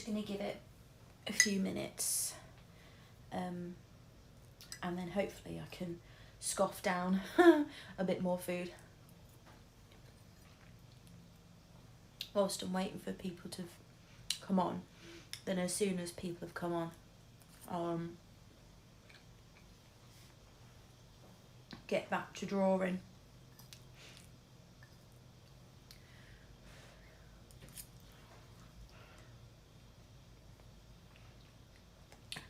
just going to give it a few minutes, and then hopefully I can scoff down a bit more food whilst I'm waiting for people to come on. Then as soon as people have come on, I'll get back to drawing.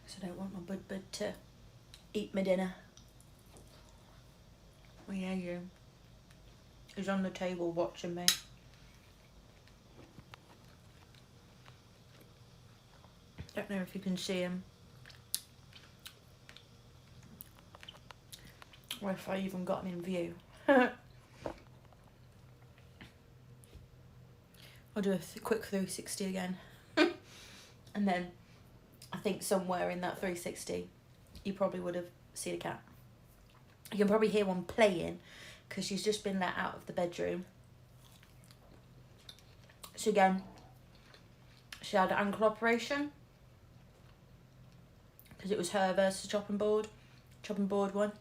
So I don't want my bud to eat my dinner. Well, yeah, you. He's on the table watching me. Don't know if you can see him, or if I even got him in view. I'll do a quick 360 again. And then I think somewhere in that 360 you probably would have seen a cat. You can probably hear one playing because she's just been let out of the bedroom. So again, she had an ankle operation because it was her versus chopping board one.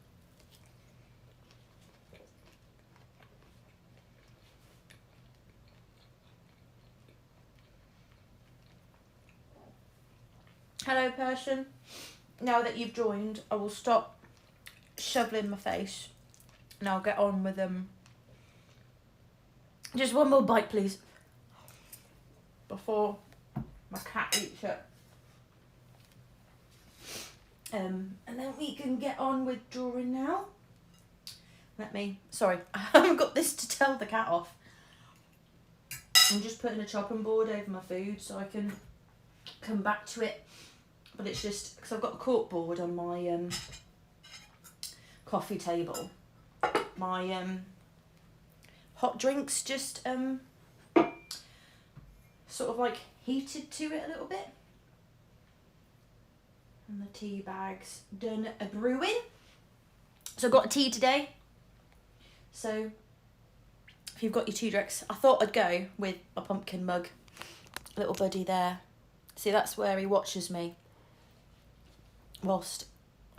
Hello, person. Now that you've joined, I will stop shoveling my face and I'll get on with just one more bite, please, before my cat eats it. And then we can get on with drawing now. Sorry, I haven't got this to tell the cat off. I'm just putting a chopping board over my food so I can come back to it. But it's just because I've got a cork board on my coffee table. My hot drinks just sort of like heated to it a little bit. And the tea bag's done a brewing. So I've got a tea today. So if you've got your tea drinks, I thought I'd go with a pumpkin mug. Little buddy there. See, that's where he watches me whilst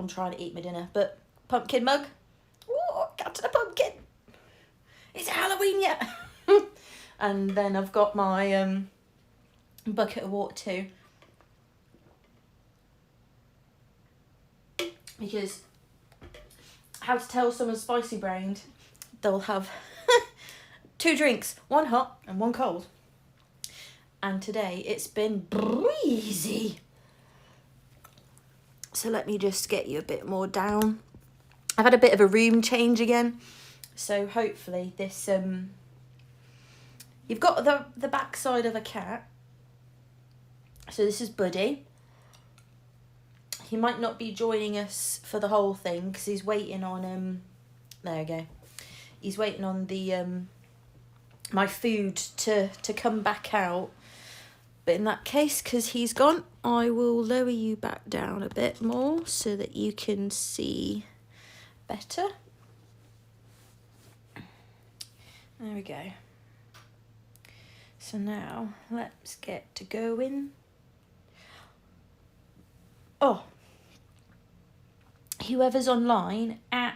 I'm trying to eat my dinner. But pumpkin mug. Ooh, Captain a Pumpkin. Is it Halloween yet? And then I've got my bucket of water too. Because how to tell someone's spicy brained, they'll have 2 drinks, one hot and one cold. And today it's been breezy. So let me just get you a bit more down. I've had a bit of a room change again. So hopefully this, you've got the backside of a cat. So this is Buddy. He might not be joining us for the whole thing because he's waiting on, there we go. He's waiting on the, my food to come back out. But in that case, because he's gone, I will lower you back down a bit more so that you can see better. There we go. So now, let's get to going. Oh, whoever's online at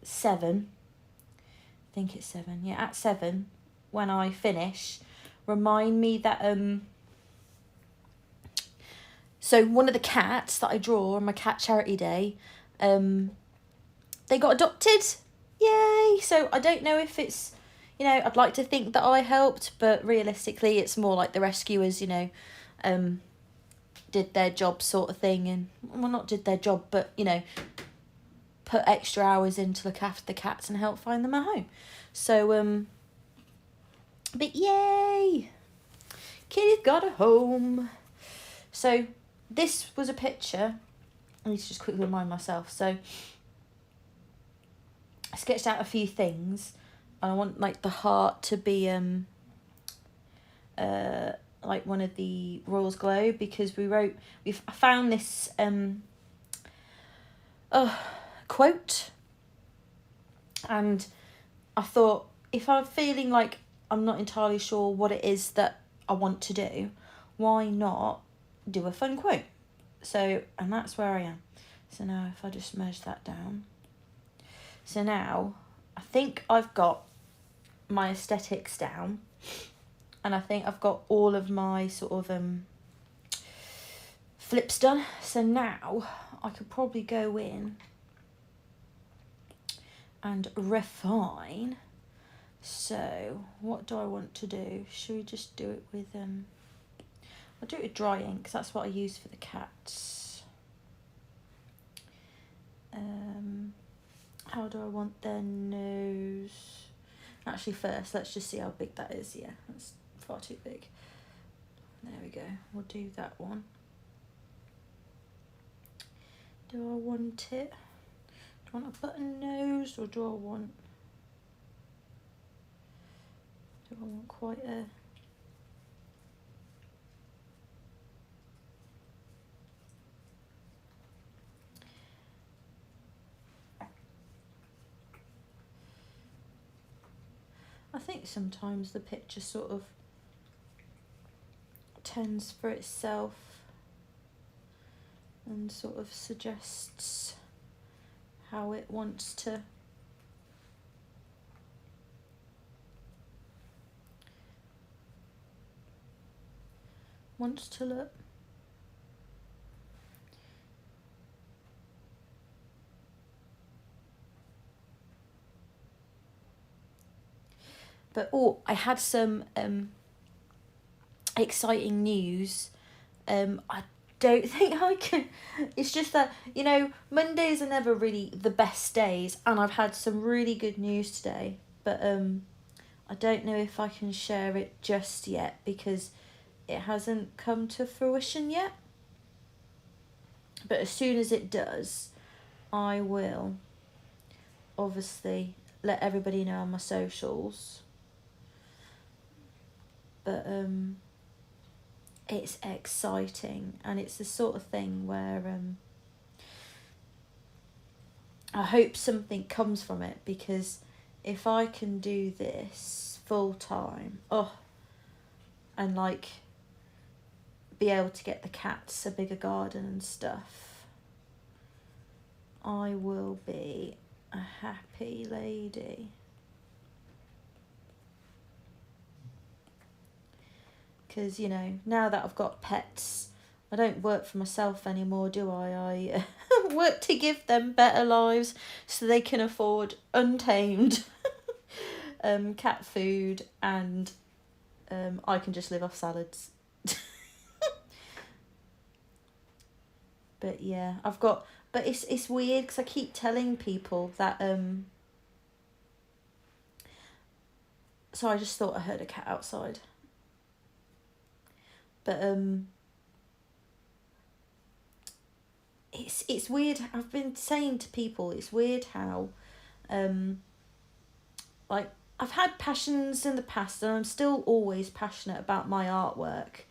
7, I think it's 7, yeah, at 7, when I finish, remind me that, so one of the cats that I draw on my cat charity day, they got adopted. Yay! So I don't know if it's, you know, I'd like to think that I helped, but realistically it's more like the rescuers, you know, did their job sort of thing. And, well, not did their job, but, you know, put extra hours in to look after the cats and help find them a home. So, but yay! Kitty's got a home. So this was a picture. I need to just quickly remind myself. So I sketched out a few things. And I want like the heart to be like one of the Royals Globe, because I found this quote, and I thought, if I'm feeling like I'm not entirely sure what it is that I want to do, why not do a fun quote. So, and that's where I am. So now if I just merge that down. So now I think I've got my aesthetics down, and I think I've got all of my sort of flips done. So now I could probably go in and refine. So what do I want to do? Should we just do it with I'll do it with dry ink because that's what I use for the cats. How do I want their nose? Actually, first, let's just see how big that is. Yeah, that's far too big. There we go. We'll do that one. Do I want it? Do I want a button nose, or do I want quite a... I think sometimes the picture sort of tends for itself and sort of suggests how it wants to look. But I had some exciting news. I don't think I can. It's just that, you know, Mondays are never really the best days, and I've had some really good news today. But I don't know if I can share it just yet because it hasn't come to fruition yet. But as soon as it does, I will obviously let everybody know on my socials. But it's exciting, and it's the sort of thing where I hope something comes from it, because if I can do this full time, and like be able to get the cats a bigger garden and stuff, I will be a happy lady. Because, you know, now that I've got pets, I don't work for myself anymore, do I? I work to give them better lives so they can afford untamed cat food, and I can just live off salads. But yeah, but it's weird because I keep telling people that so I just thought I heard a cat outside. But it's weird. I've been saying to people, it's weird how like I've had passions in the past, and I'm still always passionate about my artwork,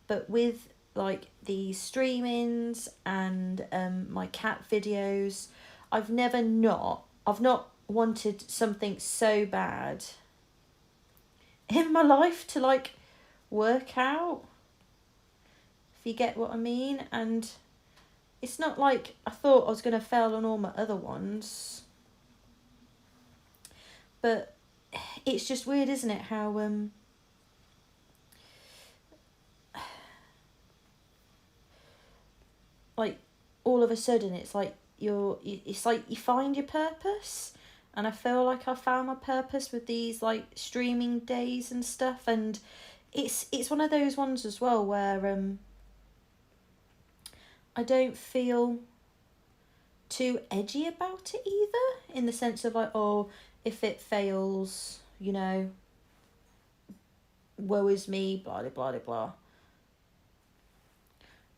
but with like these streamings and my cat videos, I've not wanted something so bad in my life to like work out, if you get what I mean. And it's not like I thought I was going to fail on all my other ones, but it's just weird, isn't it, how like all of a sudden it's like it's like you find your purpose, and I feel like I found my purpose with these like streaming days and stuff. And it's one of those ones as well where I don't feel too edgy about it either, in the sense of like, oh, if it fails, you know, woe is me, blah blah blah blah.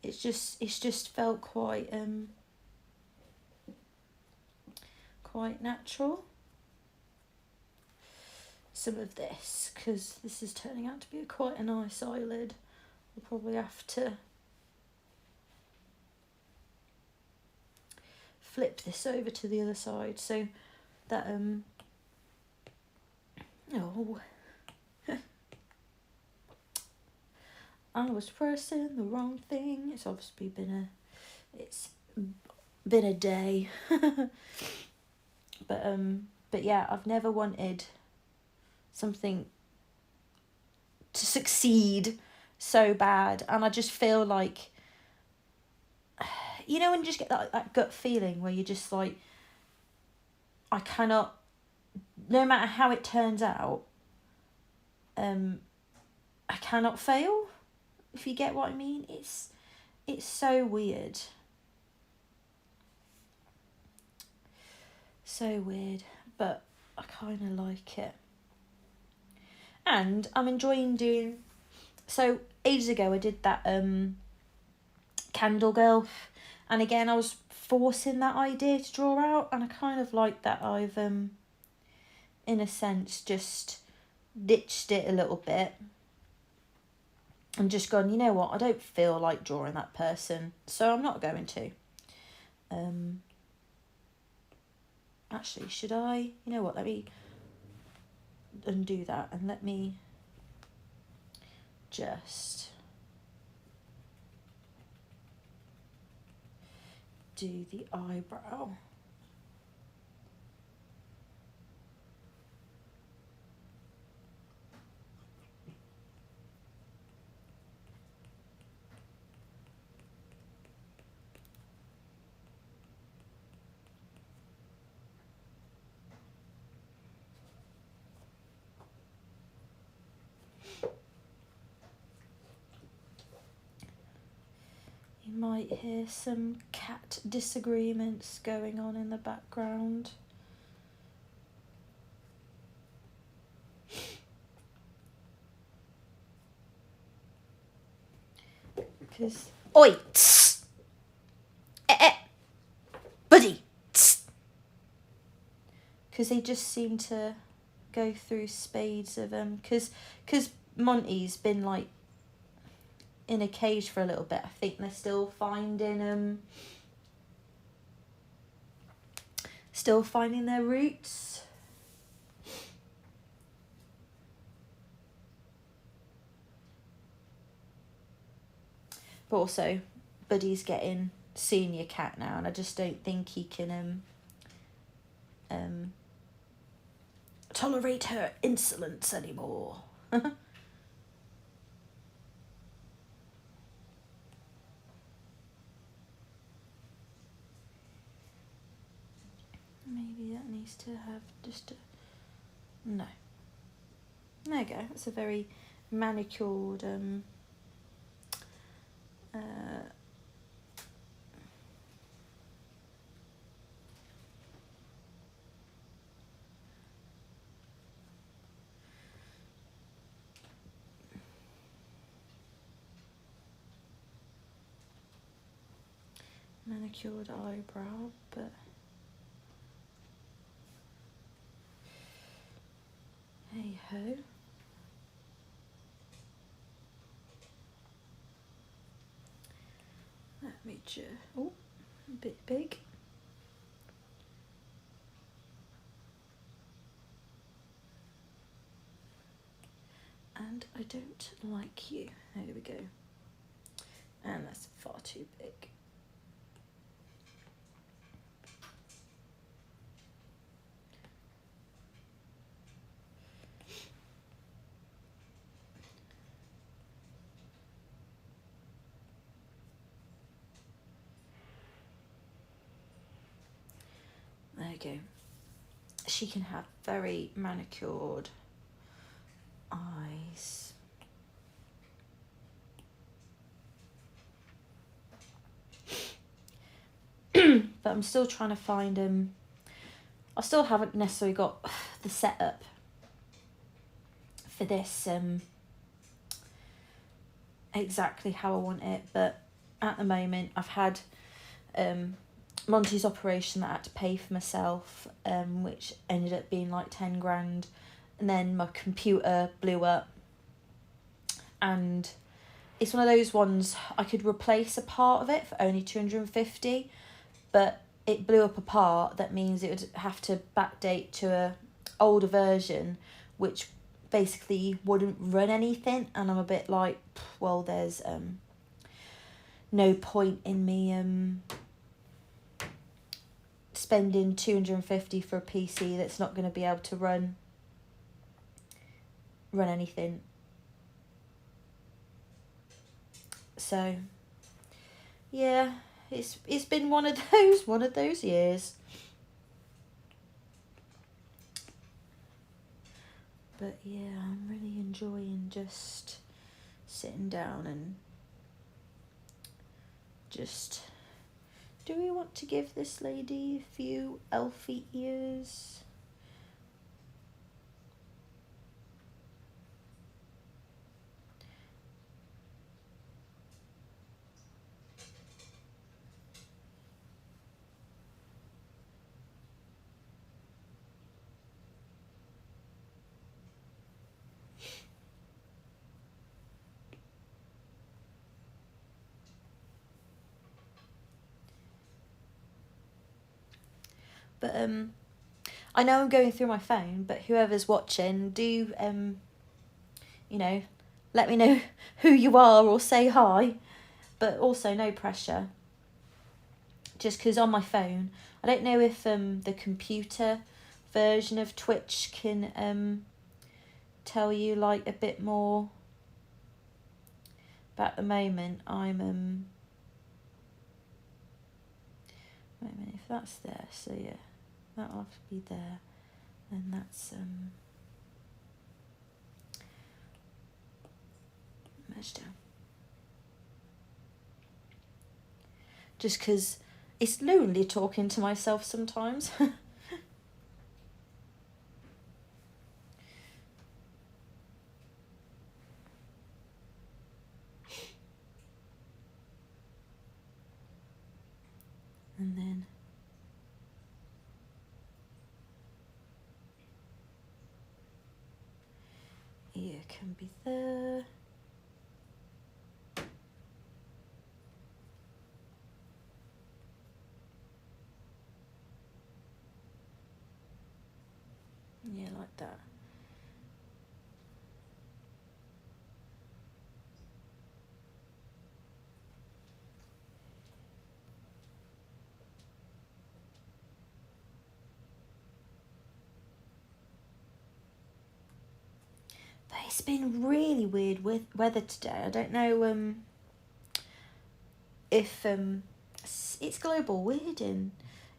It's just felt quite natural, some of this, because this is turning out to be quite a nice eyelid. We'll probably have to flip this over to the other side so that I was pressing the wrong thing. It's obviously been a day. But yeah, I've never wanted something to succeed so bad, and I just feel like, you know, when you just get that gut feeling where you're just like, I cannot, no matter how it turns out, I cannot fail, if you get what I mean. It's so weird. So weird, but I kind of like it. And I'm enjoying doing... So, ages ago I did that candle girl. And again, I was forcing that idea to draw out. And I kind of like that I've, in a sense, just ditched it a little bit. And just gone, you know what, I don't feel like drawing that person, so I'm not going to. Actually, should I? You know what, let me undo that and let me just do the eyebrow. You might hear some cat disagreements going on in the background. Because... Oi! Tss! Buddy! Because they just seem to go through spades of... Because Monty's been, like, in a cage for a little bit. I think they're still finding their roots. But also, Buddy's getting senior cat now, and I just don't think he can tolerate her insolence anymore. Maybe that needs to have just a... No. There you go. That's a very manicured... manicured eyebrow, but... Hey ho. Let me just... Oh, a bit big. And I don't like you. There we go. And that's far too big. There you go. She can have very manicured eyes. But I'm still trying to find I still haven't necessarily got the setup for this exactly how I want it, but at the moment I've had Monty's operation that I had to pay for myself, which ended up being like 10 grand, and then my computer blew up, and it's one of those ones I could replace a part of it for only 250, but it blew up a part that means it would have to backdate to a older version, which basically wouldn't run anything, and I'm a bit like, well, there's no point in me spending 250 for a PC that's not going to be able to run anything. So yeah, it's been one of those years. But yeah, I'm really enjoying just sitting down and just, do we want to give this lady a few elfie ears? But I know I'm going through my phone, but whoever's watching, do let me know who you are or say hi. But also no pressure. Just because on my phone, I don't know if the computer version of Twitch can tell you like a bit more. But at the moment, I'm wait a minute, if that's there, so yeah, that'll have to be there, and that's merge down. Just because it's lonely talking to myself sometimes. And then ear can be there. Yeah, like that. But it's been really weird with weather today. I don't know if it's global weirding.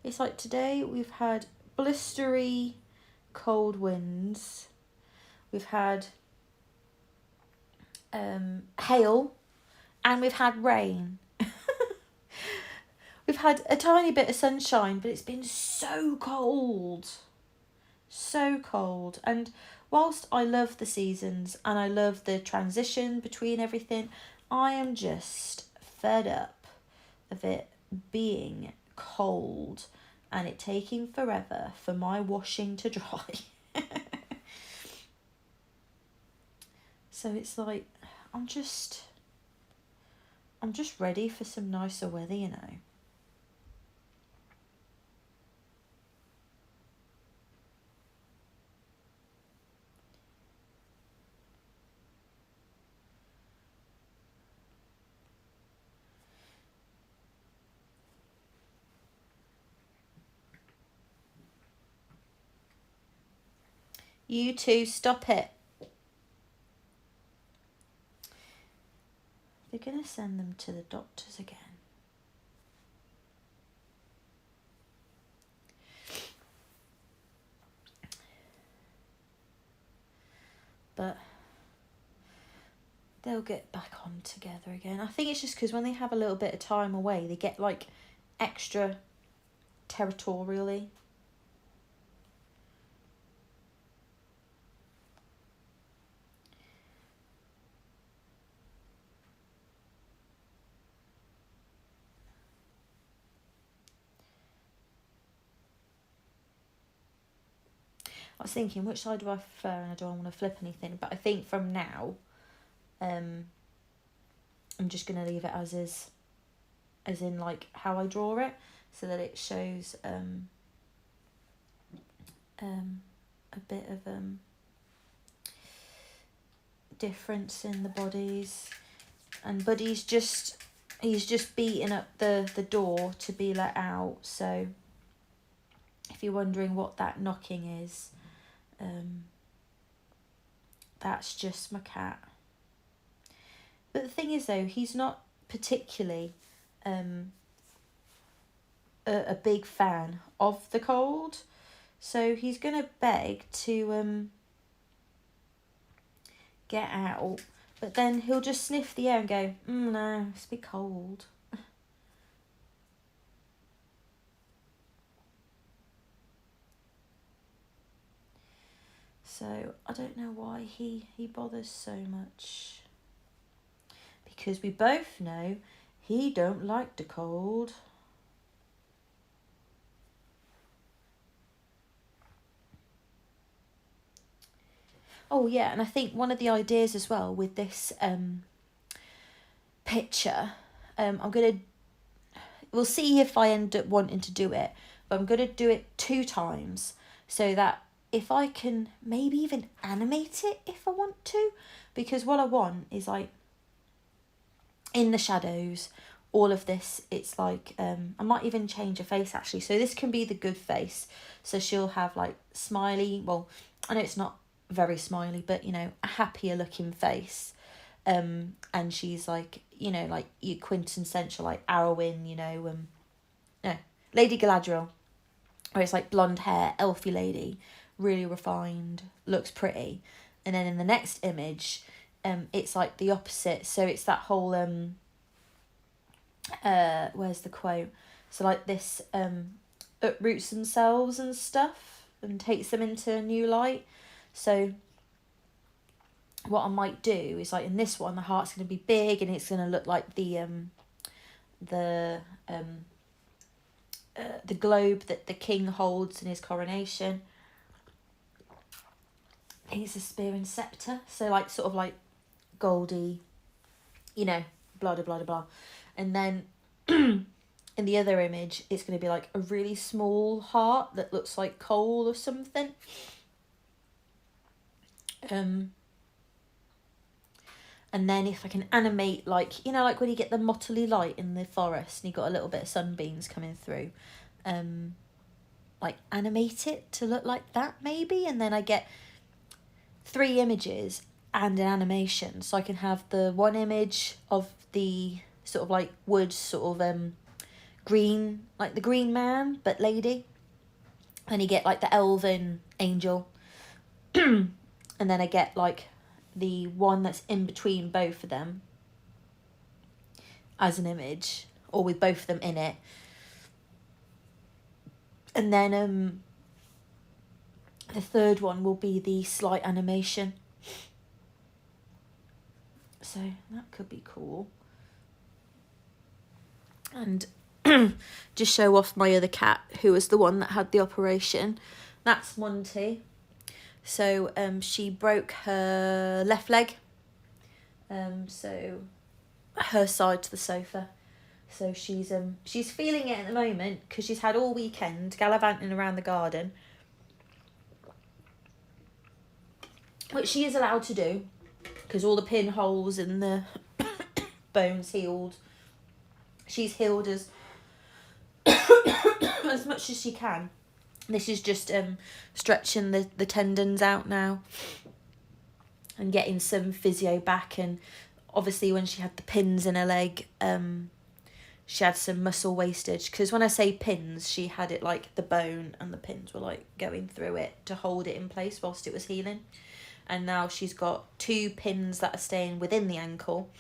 It's like today we've had blistery cold winds. We've had hail, and we've had rain. We've had a tiny bit of sunshine, but it's been so cold. So cold. And whilst I love the seasons and I love the transition between everything, I am just fed up of it being cold and it taking forever for my washing to dry. So it's like, I'm just ready for some nicer weather, you know. You two, stop it. They're going to send them to the doctors again. But they'll get back on together again. I think it's just because when they have a little bit of time away, they get like extra territorially. I was thinking, which side do I prefer, and I don't want to flip anything, but I think from now, I'm just going to leave it as is, as in like how I draw it, so that it shows a bit of difference in the bodies. And Buddy's he's just beating up the door to be let out. So if you're wondering what that knocking is, that's just my cat. But the thing is though, he's not particularly a big fan of the cold. So he's going to beg to get out. But then he'll just sniff the air and go, no, it's a bit cold. So I don't know why he bothers so much. Because we both know he don't like the cold. Oh yeah, and I think one of the ideas as well with this picture, we'll see if I end up wanting to do it, but I'm going to do it 2 times so that if I can maybe even animate it if I want to, because what I want is like in the shadows, all of this, it's like, I might even change her face actually. So this can be the good face. So she'll have like smiley, well, I know it's not very smiley, but you know, a happier looking face. And she's like, you know, like your quintessential like Arwen, you know, no, Lady Galadriel, where it's like blonde hair, elfy lady, really refined, looks pretty. And then in the next image, it's like the opposite. So it's that whole where's the quote? So like this uproots themselves and stuff and takes them into a new light. So what I might do is like in this one, the heart's going to be big and it's going to look like the globe that the king holds in his coronation. He's a spear and scepter, so like sort of like goldy, you know, blah blah blah blah. And then in the other image, it's going to be like a really small heart that looks like coal or something. And then if I can animate, like, you know, like when you get the mottly light in the forest and you got a little bit of sunbeams coming through, like animate it to look like that maybe, and then I get 3 images and an animation, so I can have the one image of the sort of like wood sort of green, like the green man but lady, and you get like the elven angel, and then I get like the one that's in between both of them as an image, or with both of them in it. And then the third one will be the slight animation. So that could be cool. And just show off my other cat, who was the one that had the operation. That's Monty. So she broke her left leg. So her side to the sofa. So she's feeling it at the moment because she's had all weekend gallivanting around the garden, which she is allowed to do because all the pinholes and the bones healed. She's healed as as much as she can. This is just stretching the tendons out now and getting some physio back. And obviously when she had the pins in her leg, she had some muscle wastage, because when I say pins, she had it like the bone and the pins were like going through it to hold it in place whilst it was healing. And now she's got 2 pins that are staying within the ankle,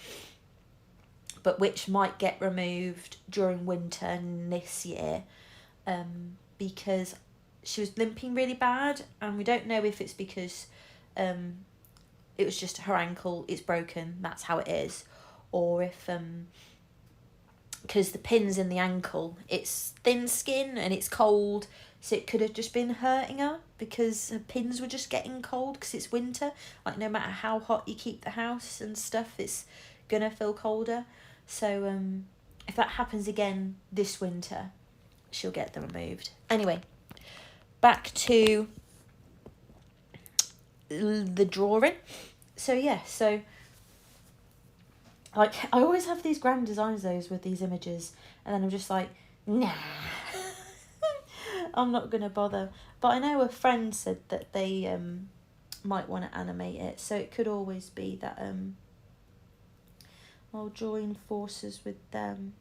but which might get removed during winter this year, because she was limping really bad, and we don't know if it's because it was just her ankle is broken, that's how it is, or if because the pins in the ankle, it's thin skin and it's cold, so it could have just been hurting her because her pins were just getting cold because it's winter. Like no matter how hot you keep the house and stuff, it's gonna feel colder. So if that happens again this winter, she'll get them removed. Anyway, back to the drawing. so yeah, so like I always have these grand designs those with these images, and then I'm just like, nah. I'm not gonna bother. But I know a friend said that they might want to animate it, so it could always be that I'll join forces with them,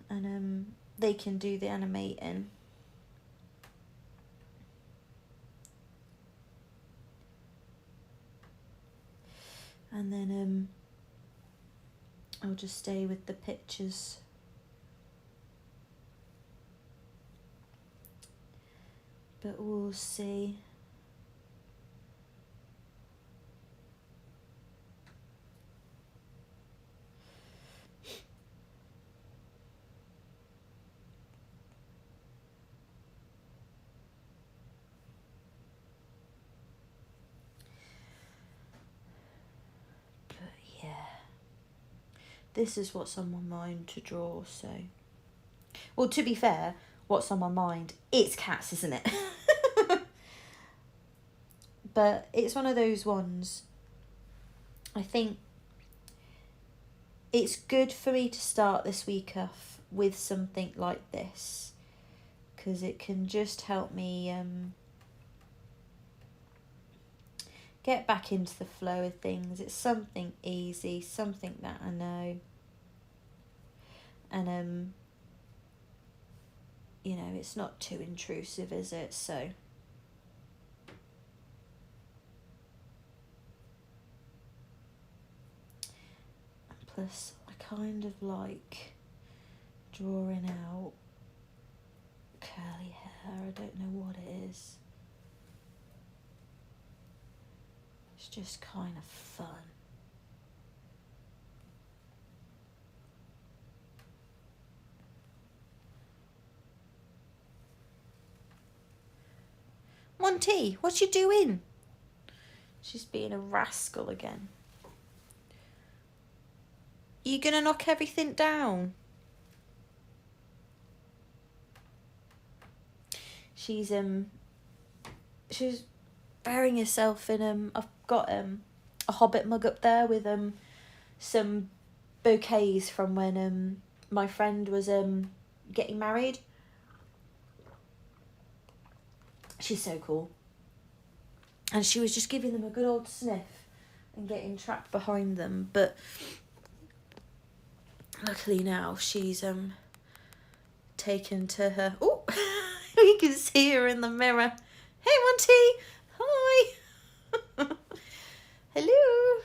and they can do the animating. And then I'll just stay with the pictures. But we'll see. But yeah, this is what's on my mind to draw, so. Well, to be fair, what's on my mind, it's cats, isn't it? But it's one of those ones, I think it's good for me to start this week off with something like this, because it can just help me get back into the flow of things. It's something easy, something that I know, and you know, it's not too intrusive, is it? So plus I kind of like drawing out curly hair. I don't know what it is. It's just kind of fun. Monty, what you doing? She's being a rascal again. You gonna knock everything down? She's burying herself in I've got a Hobbit mug up there with some bouquets from when my friend was getting married. She's so cool. And she was just giving them a good old sniff and getting trapped behind them, but luckily now she's taken to her. Oh, you can see her in the mirror. Hey Monty, hi. Hello.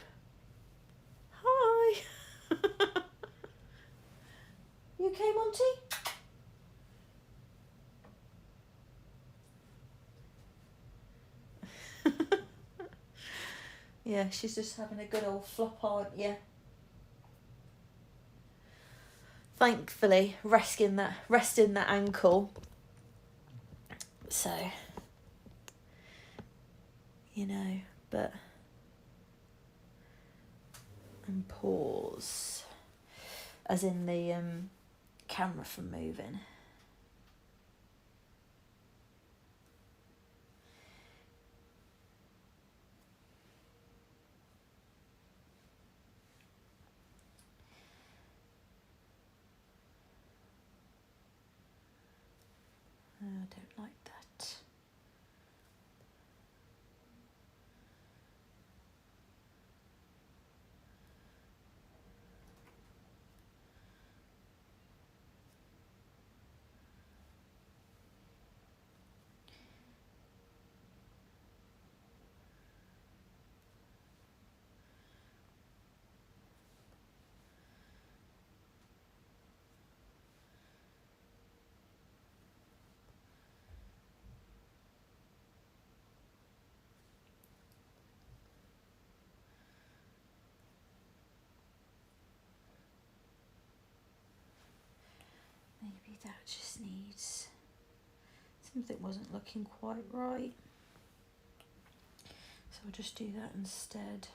Hi. You okay, Monty? Yeah, she's just having a good old flop, aren't you? Thankfully, resting that ankle. So, you know, but and pause, as in the camera from moving. I don't like that. Maybe that just needs, something wasn't looking quite right. So I'll just do that instead.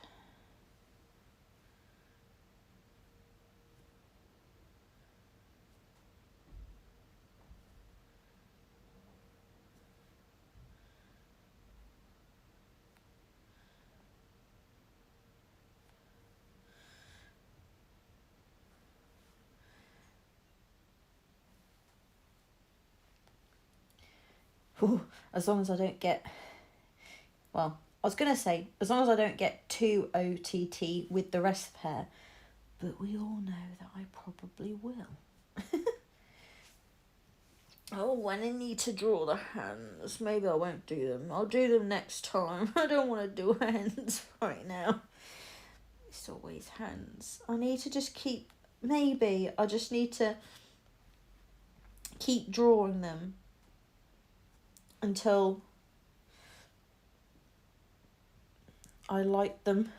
as long as I don't get, well, I was going to say, as long as I don't get too OTT with the rest of the hair, but we all know that I probably will. Oh, when I need to draw the hands, maybe I won't do them. I'll do them next time. I don't want to do hands right now. It's always hands. I need to just keep, maybe I just need to keep drawing them until I like them.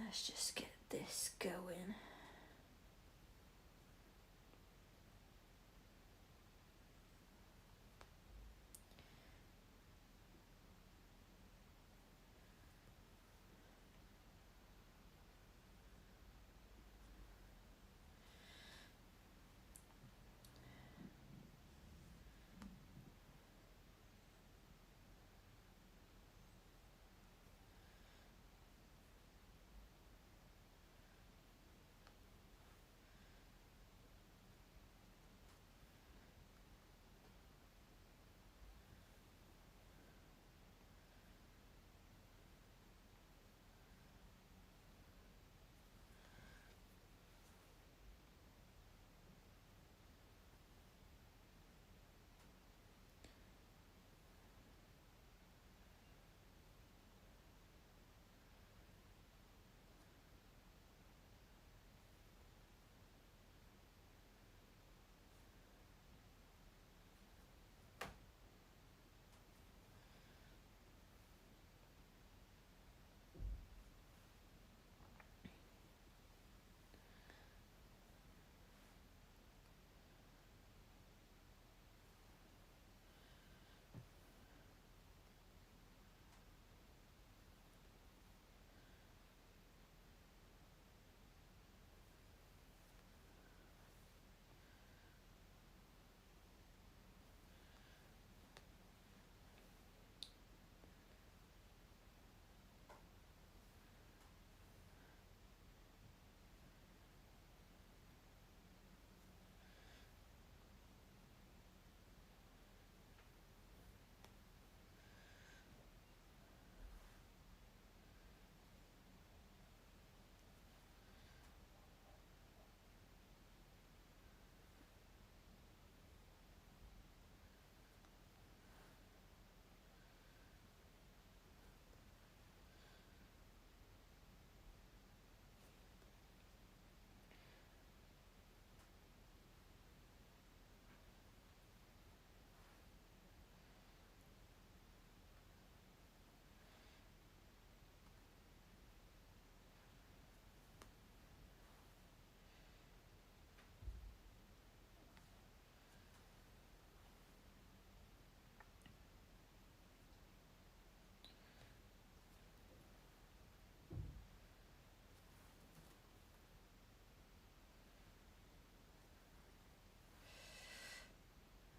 Let's just get this going.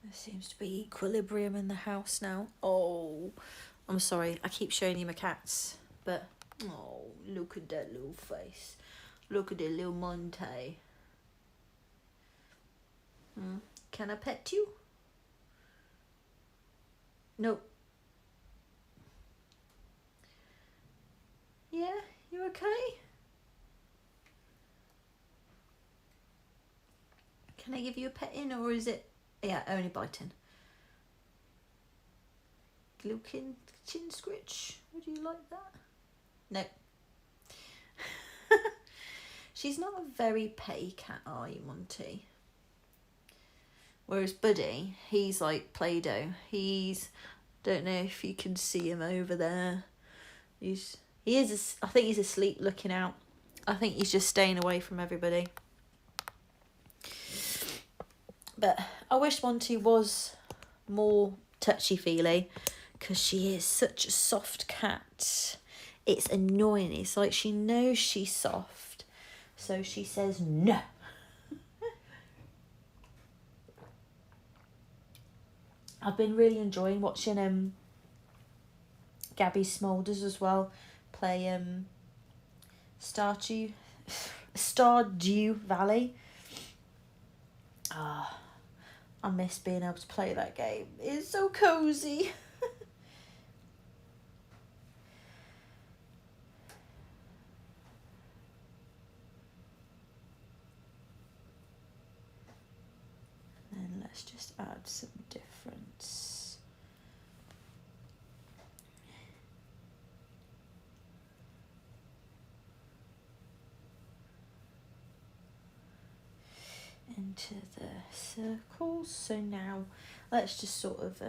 There seems to be equilibrium in the house now. Oh, I'm sorry. I keep showing you my cats, but oh, look at that little face. Look at that little Monte. Can I pet you? No. Yeah, you okay? Can I give you a petting, or is it... Yeah, only biting. Little chin scritch. Would you like that? No. She's not a very petty cat, are you, Monty? Whereas Buddy, he's like Play-Doh. Don't know if you can see him over there. I think he's asleep looking out. I think he's just staying away from everybody. But I wish Monty was more touchy-feely, because she is such a soft cat. It's annoying. It's like she knows she's soft, so she says no. I've been really enjoying watching Gabby Smulders as well play Stardew Valley. Ah, I miss being able to play that game. It's so cozy. And let's just add some difference. Into the circles. So now let's just sort of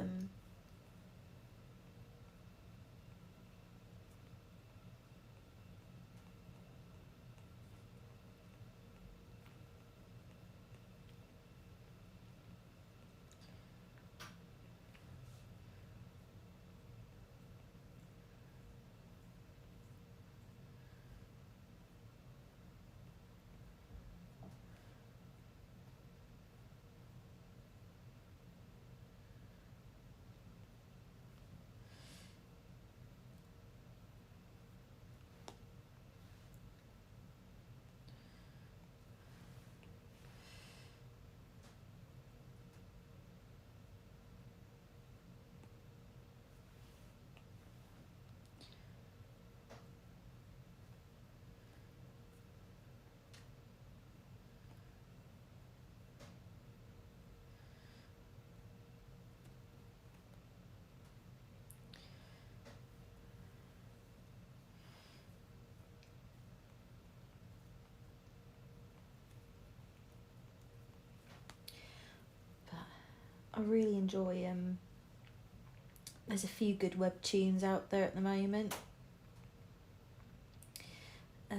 I really enjoy there's a few good webtoons out there at the moment that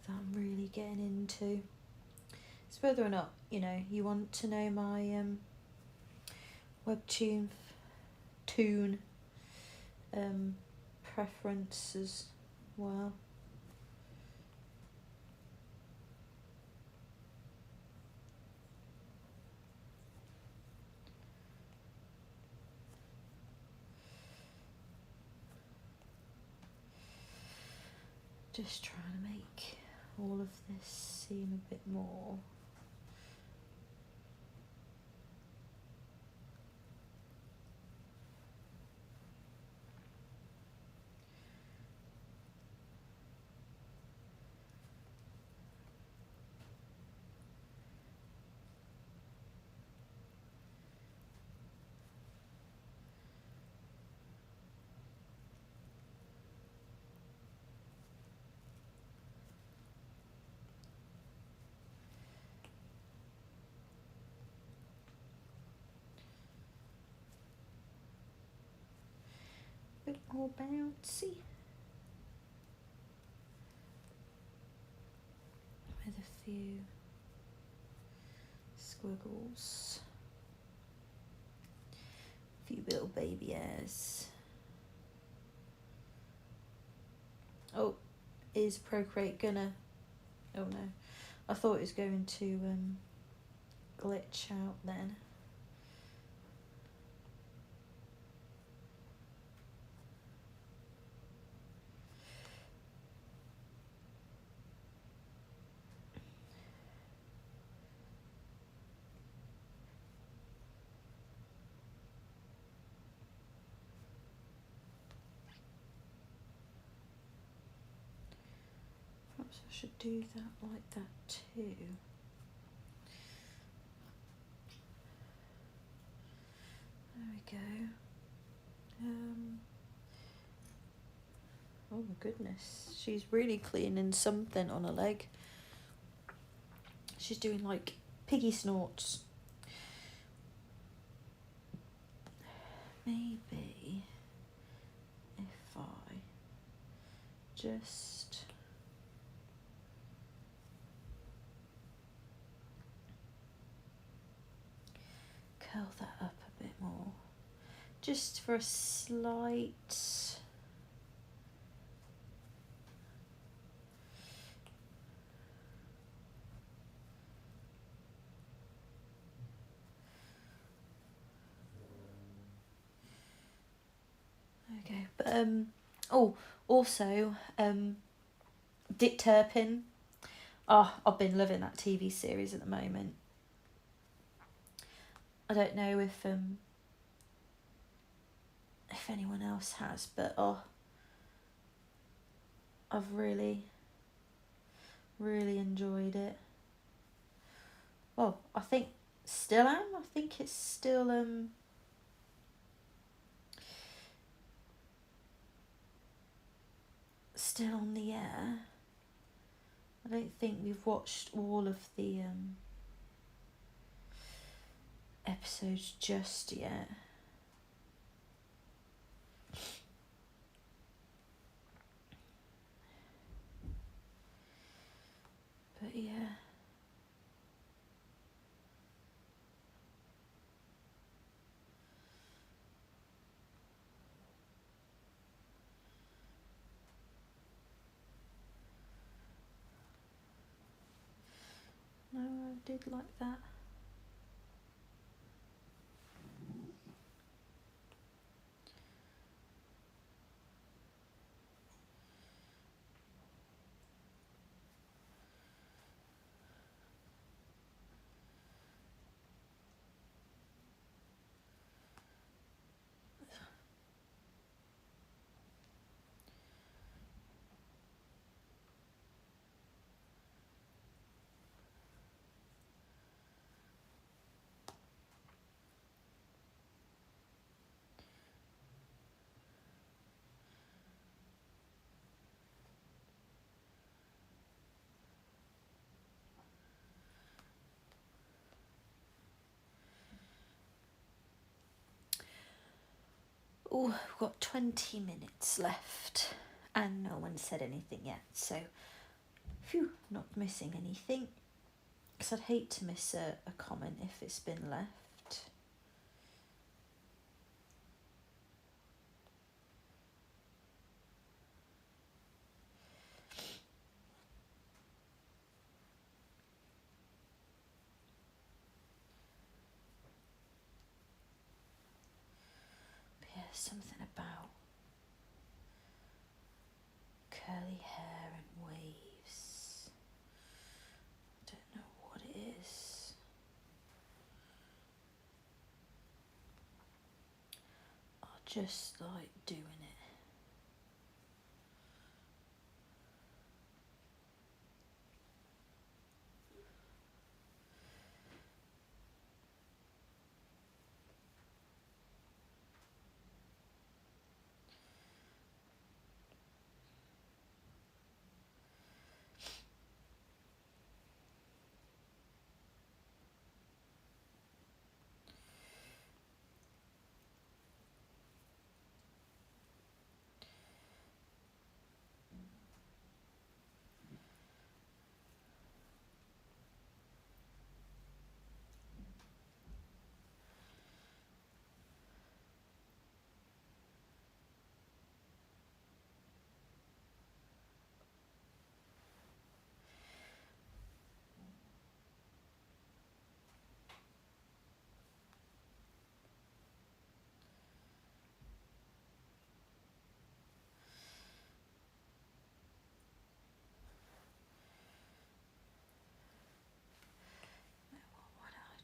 I'm really getting into. It's whether or not, you know, you want to know my webtoon preference as well. Just trying to make all of this seem a bit more bouncy with a few squiggles, a few little baby hairs. Oh, is Procreate gonna... Oh no, I thought it was going to glitch out then. Perhaps I should do that like that too. There we go. Oh my goodness, she's really cleaning something on her leg. She's doing like piggy snorts. Maybe if I just curl that up a bit more, just for a slight But oh, also Dick Turpin. Oh, I've been loving that TV series at the moment. I don't know if anyone else has, but I've really enjoyed it. Well, I think still am. I think it's still still on the air. I don't think we've watched all of the episodes just yet. But yeah. No, I did like that. Oh, we've got 20 minutes left and no one said anything yet, so phew, not missing anything, because I'd hate to miss a comment if it's been left. But yeah, something about curly hair and waves. I don't know what it is. I just like doing it.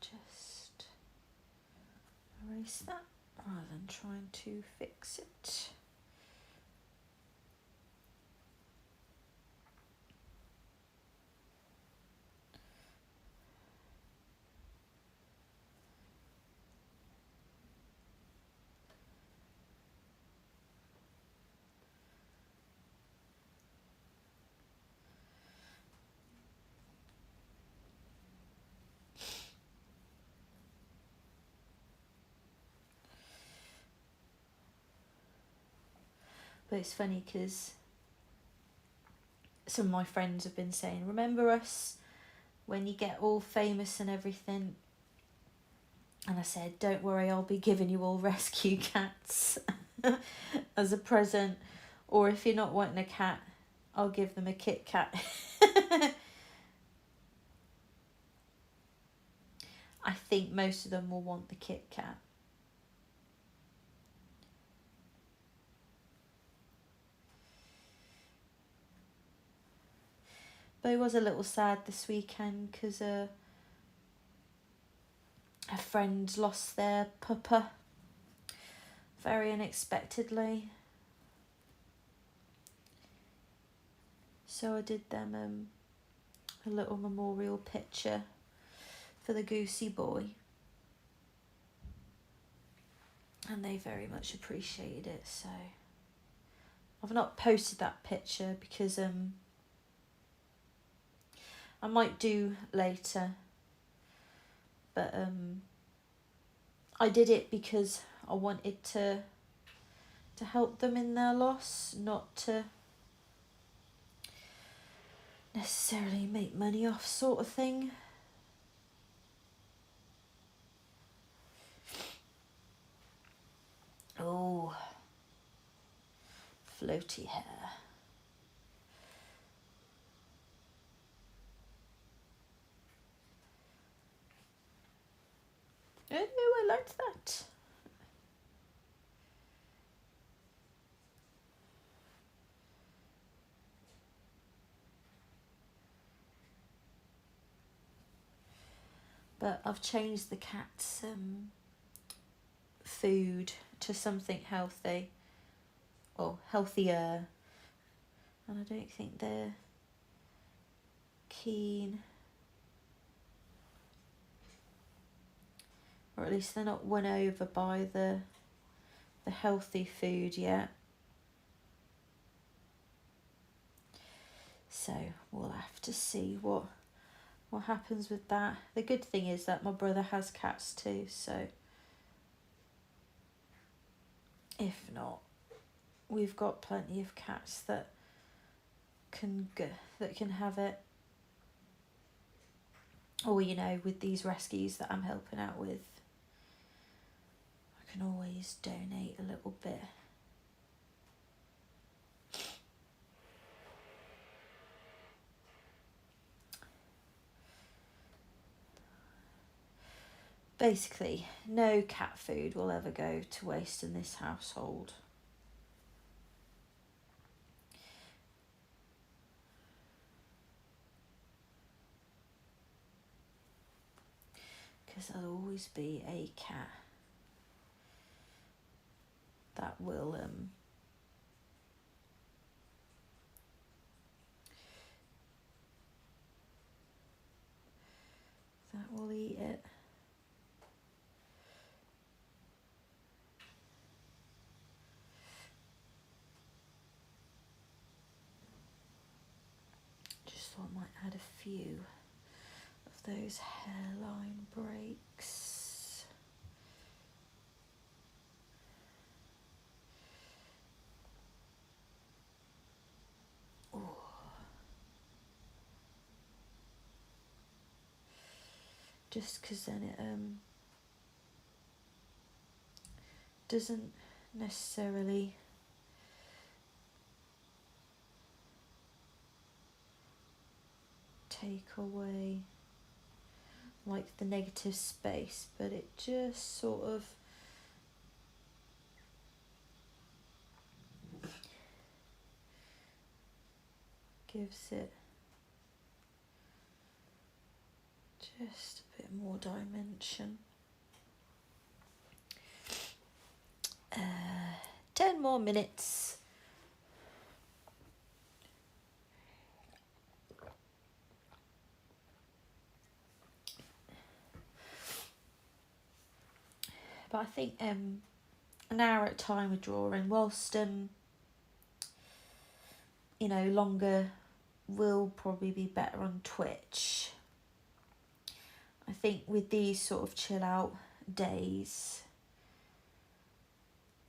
Just erase that rather than trying to fix it. But it's funny because some of my friends have been saying, remember us when you get all famous and everything? And I said, don't worry, I'll be giving you all rescue cats as a present. Or if you're not wanting a cat, I'll give them a Kit Kat. I think most of them will want the Kit Kat. But it was a little sad this weekend because a friend lost their pupper very unexpectedly. So I did them a little memorial picture for the goosey boy. And they very much appreciated it, so I've not posted that picture because I might do later. But I did it because I wanted to help them in their loss, not to necessarily make money off sort of thing. Oh, floaty hair. Oh, I liked that. But I've changed the cat's food to something healthy, or healthier, and I don't think they're keen, or at least they're not won over by the healthy food yet. So we'll have to see what happens with that. The good thing is that my brother has cats too, so if not, we've got plenty of cats that can have it. Or, you know, with these rescues that I'm helping out with, I can always donate a little bit. Basically, no cat food will ever go to waste in this household. Because there'll always be a cat that will eat it. Just thought I might add a few of those hairline breaks. Ooh. Just because then it doesn't necessarily take away like the negative space, but it just sort of gives it just a bit more dimension. 10 more minutes. But I think an hour at a time with drawing, whilst you know, longer will probably be better on Twitch. I think with these sort of chill out days,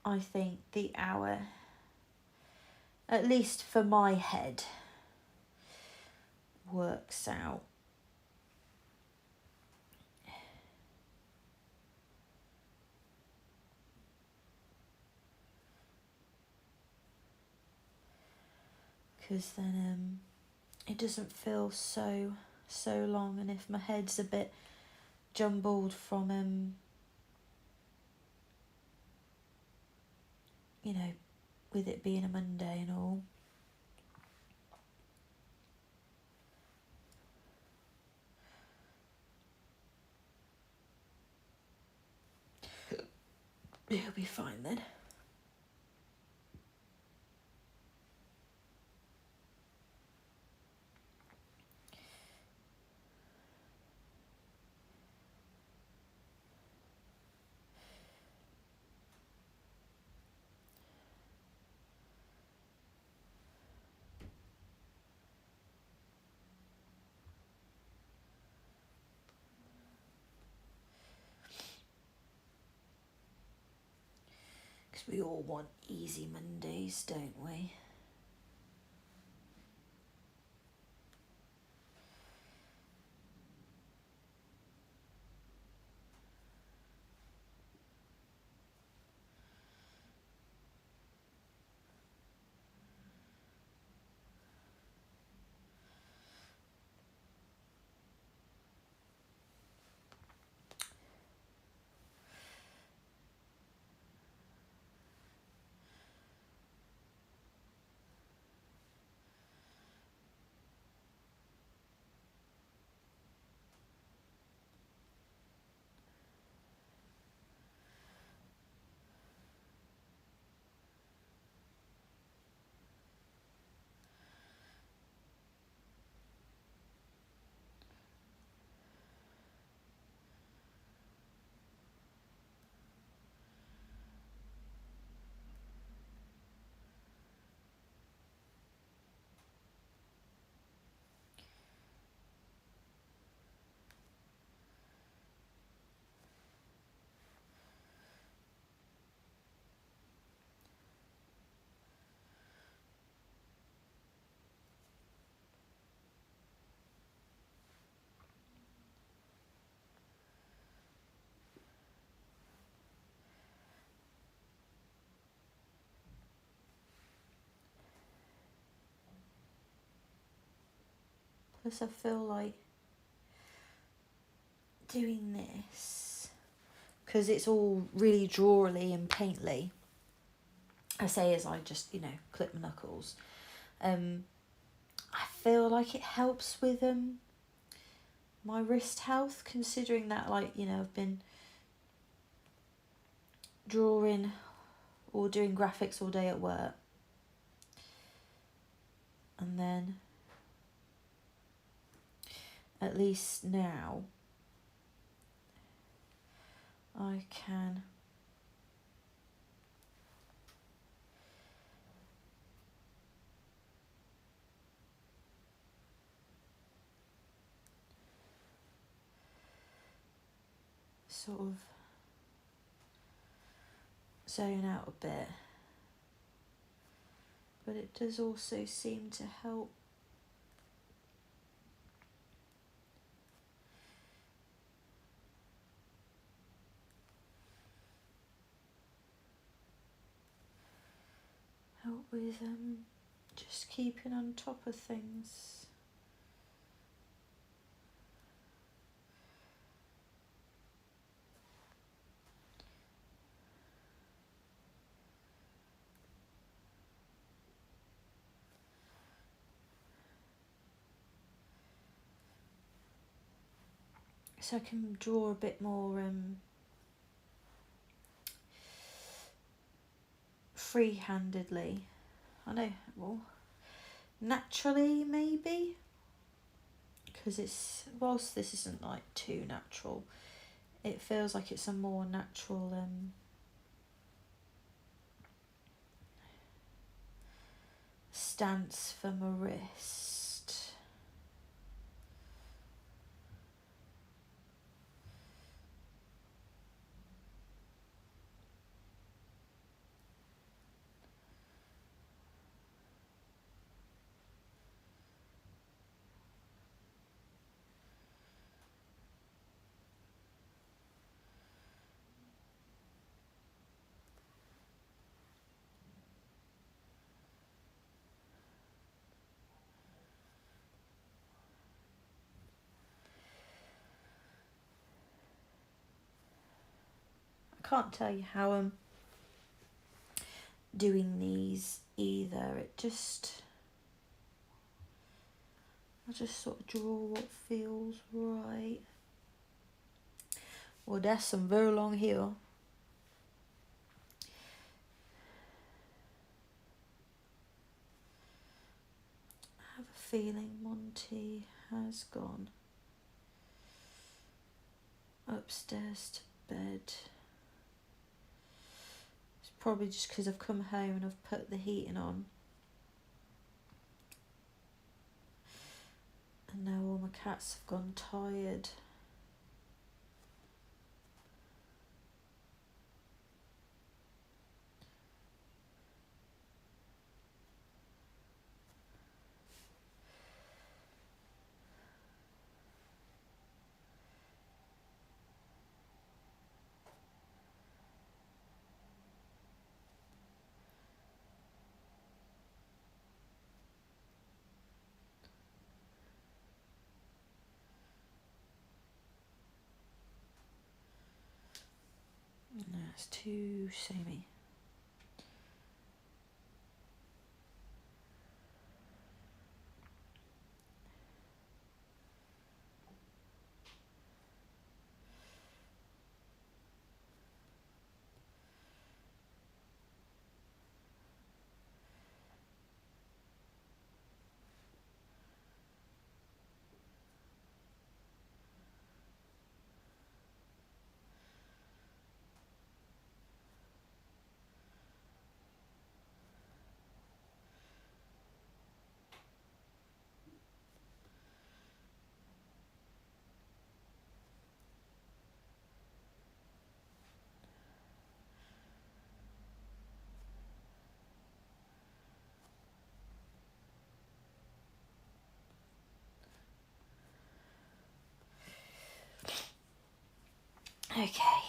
I think the hour, at least for my head, works out. Because then it doesn't feel so long, and if my head's a bit jumbled from you know, with it being a Monday and all, It'll be fine then. Because we all want easy Mondays, don't we? Plus I feel like doing this, because it's all really drawerly and paintly, I say as I just, clip my knuckles, I feel like it helps with my wrist health, considering that, I've been drawing or doing graphics all day at work, and then at least now I can sort of zone out a bit, but it does also seem to help with just keeping on top of things. So I can draw a bit more free-handedly. I know, well, naturally maybe, because whilst this isn't like too natural, it feels like it's a more natural stance for my wrist. I can't tell you how I'm doing these either. I just sort of draw what feels right. Well, there's some very long here. feeling Monty has gone upstairs to bed. It's probably just because I've come home and I've put the heating on. And now all my cats have gone tired. No, it's too samey. Okay.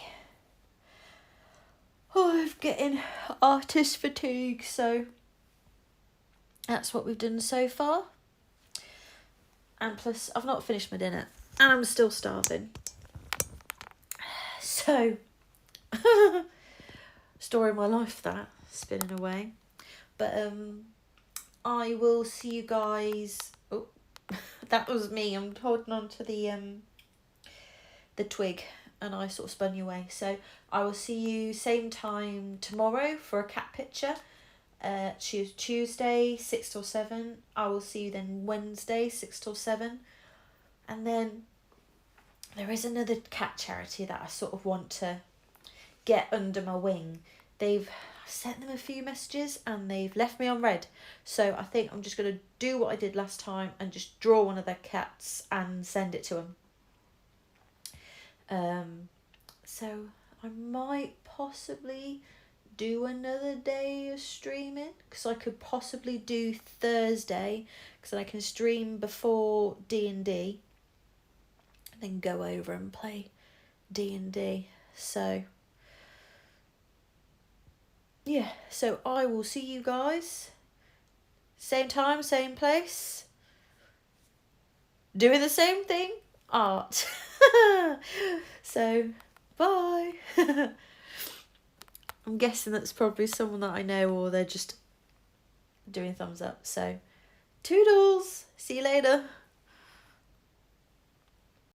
Oh, I'm getting artist fatigue, so that's what we've done so far. And plus, I've not finished my dinner, and I'm still starving. So, story of my life, that, spinning away. But I will see you guys. Oh, that was me. I'm holding on to the twig, and I sort of spun you away. So I will see you same time tomorrow for a cat picture. Tuesday 6 till 7. I will see you then Wednesday 6 till 7. And then there is another cat charity that I sort of want to get under my wing. I've sent them a few messages and they've left me on red. So I think I'm just going to do what I did last time and just draw one of their cats and send it to them. So I might possibly do another day of streaming, because I could possibly do Thursday, because I can stream before D&D and then go over and play D&D. So yeah, so I will see you guys same time, same place, doing the same thing, art. So bye. I'm guessing that's probably someone that I know, or they're just doing thumbs up. So toodles, see you later.